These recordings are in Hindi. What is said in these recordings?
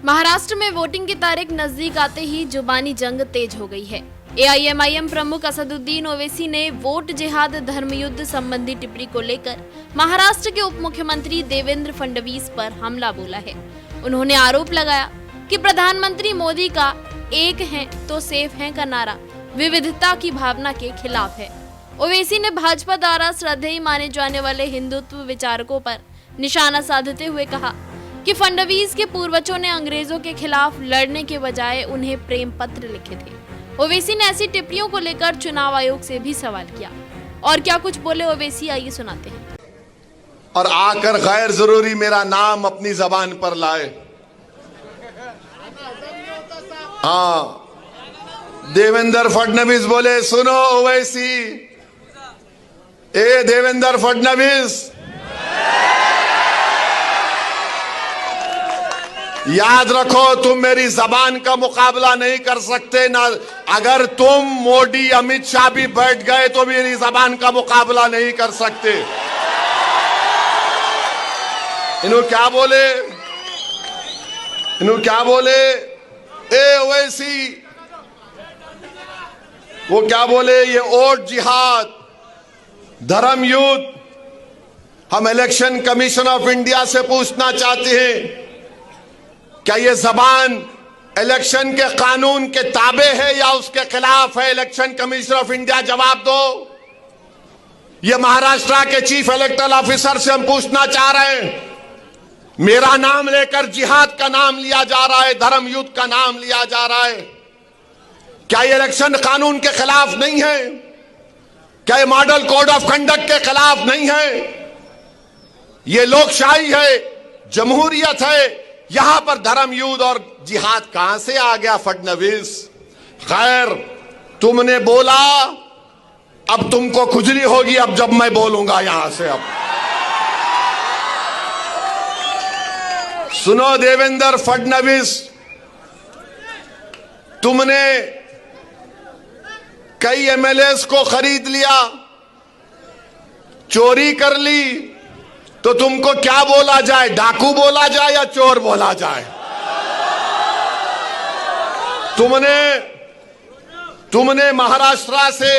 महाराष्ट्र में वोटिंग की तारीख नजदीक आते ही जुबानी जंग तेज हो गई है। एआईएमआईएम प्रमुख असदुद्दीन ओवैसी ने वोट जिहाद धर्मयुद्ध संबंधी टिप्पणी को लेकर महाराष्ट्र के उप मुख्यमंत्री देवेंद्र फडणवीस पर हमला बोला है। उन्होंने आरोप लगाया कि प्रधानमंत्री मोदी का एक है तो सेफ है का नारा विविधता की भावना के खिलाफ है। ओवैसी ने भाजपा द्वारा श्रद्धेय माने जाने वाले हिंदुत्व विचारकों पर निशाना साधते हुए कहा कि फडणवीस के पूर्वजों ने अंग्रेजों के खिलाफ लड़ने के बजाय उन्हें प्रेम पत्र लिखे थे। ओवैसी ने ऐसी टिप्पणियों को लेकर चुनाव आयोग से भी सवाल किया। और क्या कुछ बोले ओवैसी, आइए सुनाते हैं। और आकर गैर जरूरी मेरा नाम अपनी जबान पर लाए। हाँ, देवेंद्र फडणवीस बोले, सुनो ओवैसी, ए देवेंद्र फडणवीस, याद रखो तुम मेरी जबान का मुकाबला नहीं कर सकते ना। अगर तुम मोदी अमित शाह भी बैठ गए तो मेरी जबान का मुकाबला नहीं कर सकते। इन्होंने क्या बोले, ए ओवैसी, वो क्या बोले, ये वोट जिहाद धर्म युद्ध। हम इलेक्शन कमीशन ऑफ इंडिया से पूछना चाहते हैं, क्या ये जबान इलेक्शन के कानून के ताबे है या उसके खिलाफ है? इलेक्शन कमीशन ऑफ इंडिया जवाब दो। ये महाराष्ट्र के चीफ इलेक्टोरल ऑफिसर से हम पूछना चाह रहे हैं, मेरा नाम लेकर जिहाद का नाम लिया जा रहा है, धर्म युद्ध का नाम लिया जा रहा है। क्या ये इलेक्शन कानून के खिलाफ नहीं है? क्या ये मॉडल कोड ऑफ कंडक्ट के खिलाफ नहीं है? ये लोकशाही है, जमहूरियत है, यहां पर धर्म युद्ध और जिहाद कहां से आ गया फडणवीस? खैर, तुमने बोला, अब तुमको खुजली होगी अब जब मैं बोलूंगा यहां से। अब सुनो देवेंद्र फडणवीस, तुमने कई एमएलएस को खरीद लिया, चोरी कर ली, तो तुमको क्या बोला जाए? डाकू बोला जाए या चोर बोला जाए? तुमने महाराष्ट्र से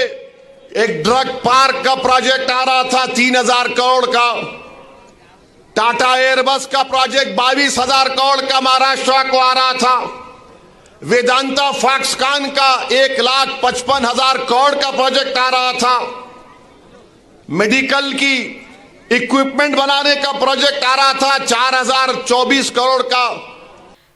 एक ड्रग पार्क का प्रोजेक्ट आ रहा था 3000 करोड़ का, टाटा एयरबस का प्रोजेक्ट 22,000 करोड़ का महाराष्ट्र को आ रहा था, वेदांता फॉक्सकॉन का 1,55,000 करोड़ का प्रोजेक्ट आ रहा था, मेडिकल की इक्विपमेंट बनाने का प्रोजेक्ट आ रहा था 4,024 करोड़ का।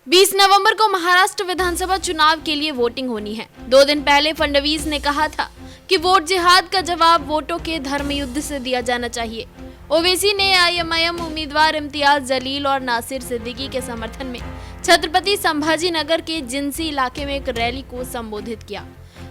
20 नवंबर को महाराष्ट्र विधानसभा चुनाव के लिए वोटिंग होनी है। 2 दिन पहले फडणवीस ने कहा था कि वोट जिहाद का जवाब वोटों के धर्म युद्ध से दिया जाना चाहिए। ओवैसी ने एआईएमआईएम उम्मीदवार इम्तियाज जलील और नासिर सिद्दीकी के समर्थन में छत्रपति संभाजी नगर के जिंसी इलाके में एक रैली को संबोधित किया।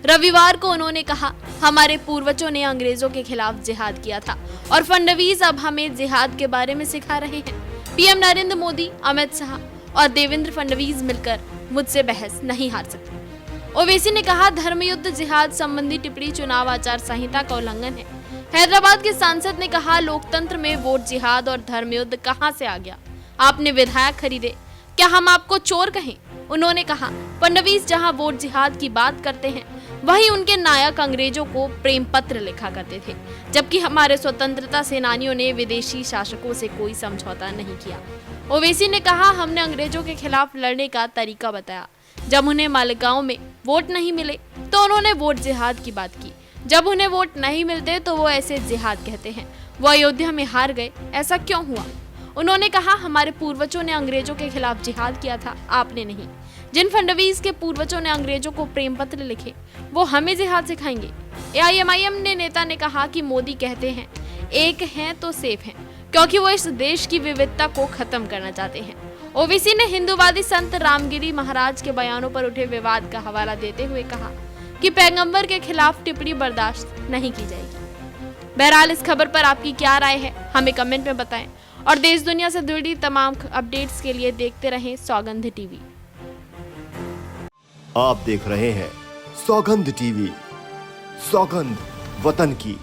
रविवार को उन्होंने कहा, हमारे पूर्वजों ने अंग्रेजों के खिलाफ जिहाद किया था और फडणवीस अब हमें जिहाद के बारे में सिखा रहे हैं। पीएम नरेंद्र मोदी, अमित शाह और देवेंद्र फडणवीस मिलकर मुझसे बहस नहीं हार सकते। ओवैसी ने कहा, धर्मयुद्ध जिहाद संबंधी टिप्पणी चुनाव आचार संहिता का उल्लंघन है। हैदराबाद के सांसद ने कहा, लोकतंत्र में वोट जिहाद और धर्मयुद्ध कहां से आ गया? आपने विधायक खरीदे, क्या हम आपको चोर कहें? उन्होंने कहा, फडणवीस जहां वोट जिहाद की बात करते हैं वहीं उनके नायक अंग्रेजों को प्रेम पत्र लिखा करते थे, जबकि हमारे स्वतंत्रता सेनानियों ने विदेशी शासकों से कोई समझौता नहीं किया। ओवैसी ने कहा, हमने अंग्रेजों के खिलाफ लड़ने का तरीका बताया। जब उन्हें मालेगांव में वोट नहीं मिले तो उन्होंने वोट जिहाद की बात की। जब उन्हें वोट नहीं मिलते तो वो ऐसे जिहाद कहते हैं। वो अयोध्या में हार गए, ऐसा क्यों हुआ? उन्होंने कहा, हमारे पूर्वजों ने अंग्रेजों के खिलाफ जिहाद किया था, आपने नहीं। जिन फडणवीस के पूर्वजों ने अंग्रेजों को प्रेम पत्र लिखे वो हमें जिहाद सिखाएंगे। एआईएमआईएम ने नेता ने कहा कि मोदी कहते हैं एक हैं तो सेफ हैं, क्योंकि वो इस देश की विविधता को खत्म करना चाहते हैं। ओवैसी ने हिंदूवादी संत रामगिरी महाराज के बयानों पर उठे विवाद का हवाला देते हुए कहा कि पैगंबर के खिलाफ टिप्पणी बर्दाश्त नहीं की जाएगी। बहरहाल, इस खबर पर आपकी क्या राय है हमें कमेंट में बताएं और देश दुनिया से जुड़ी तमाम अपडेट्स के लिए देखते रहें सौगंध टीवी। आप देख रहे हैं सौगंध टीवी, सौगंध वतन की।